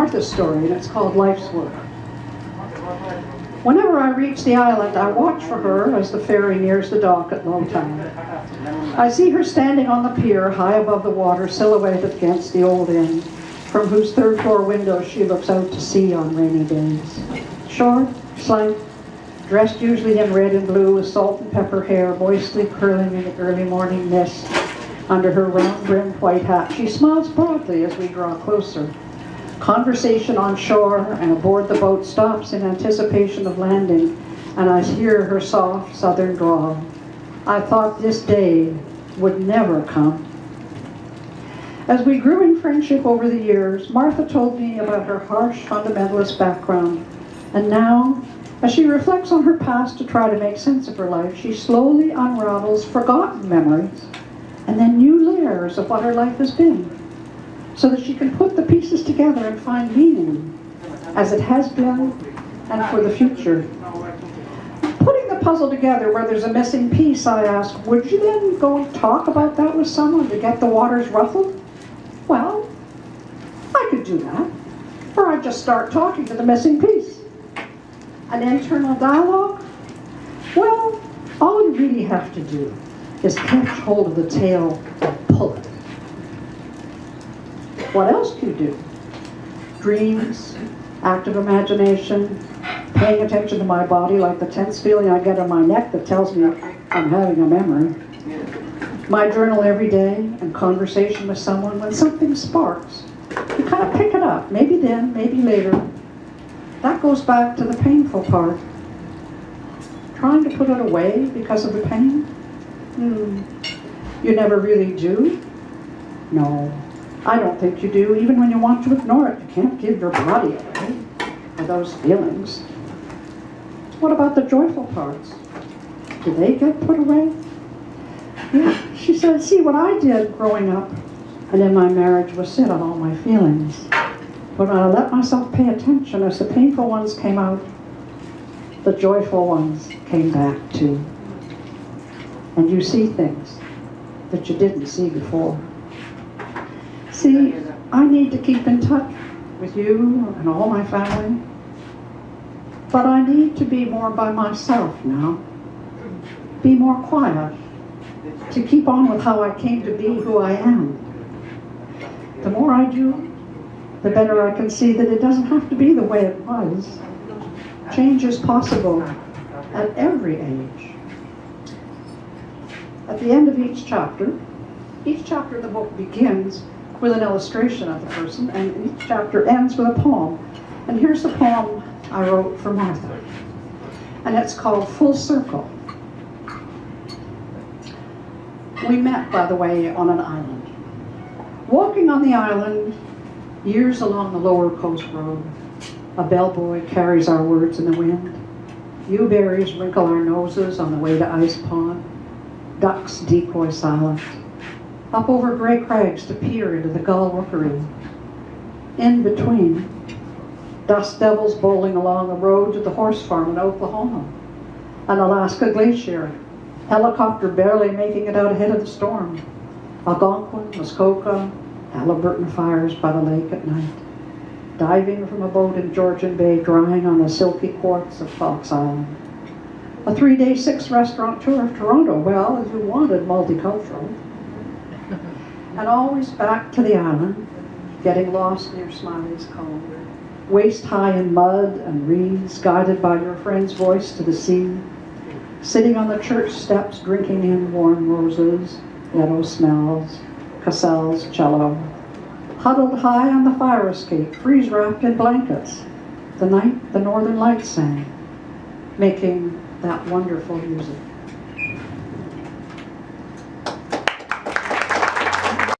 Martha's story, and it's called Life's Work. Whenever I reach the island, I watch for her as the ferry nears the dock at low tide. I see her standing on the pier, high above the water, silhouetted against the old inn, from whose third-floor window she looks out to sea on rainy days. Short, slight, dressed usually in red and blue with salt and pepper hair moistly curling in the early morning mist under her round-brimmed white hat, she smiles broadly as we draw closer. Conversation on shore and aboard the boat stops in anticipation of landing, and I hear her soft southern drawl. I thought this day would never come. As we grew in friendship over the years, Martha told me about her harsh fundamentalist background, and now, as she reflects on her past to try to make sense of her life, she slowly unravels forgotten memories and then new layers of what her life has been, so that she can put the pieces together and find meaning as it has been and for the future. Putting the puzzle together where there's a missing piece, I ask, would you then go and talk about that with someone to get the waters ruffled? Well, I could do that, or I'd just start talking to the missing piece. An internal dialogue? Well, all you really have to do is catch hold of the tail and pull it. What else can you do? Dreams, active imagination, paying attention to my body, like the tense feeling I get in my neck that tells me I'm having a memory. My journal every day and conversation with someone. When something sparks, you kind of pick it up, maybe then, maybe later. That goes back to the painful part. Trying to put it away because of the pain? You never really do? No, I don't think you do. Even when you want to ignore it, you can't give your body away for those feelings. What about the joyful parts? Do they get put away? Yeah, she said, see, what I did growing up and in my marriage was sit on all my feelings. But when I let myself pay attention, as the painful ones came out, the joyful ones came back too. And you see things that you didn't see before. See, I need to keep in touch with you and all my family. But I need to be more by myself now. Be more quiet. To keep on with how I came to be who I am. The more I do, the better I can see that it doesn't have to be the way it was. Change is possible at every age. At the end of each chapter of the book begins with an illustration of the person, and each chapter ends with a poem. And here's the poem I wrote for Martha, and it's called Full Circle. We met, by the way, on an island. Walking on the island, years along the lower coast road, a bellboy carries our words in the wind. Yewberries wrinkle our noses on the way to Ice Pond. Ducks decoy silent. Up over gray crags to peer into the gull rookery. In between, dust devils bowling along the road to the horse farm in Oklahoma. An Alaska glacier. Helicopter barely making it out ahead of the storm. Algonquin, Muskoka, Halliburton fires by the lake at night. Diving from a boat in Georgian Bay, drying on the silky quartz of Fox Island. A 3-day, 6-restaurant tour of Toronto. Well, as you wanted, multicultural. And always back to the island, getting lost near Smiley's Cove. Waist high in mud and reeds, guided by your friend's voice to the sea. Sitting on the church steps, drinking in warm roses, yellow smells, Cassell's cello. Huddled high on the fire escape, freeze-wrapped in blankets. The night the northern lights sang, making that wonderful music.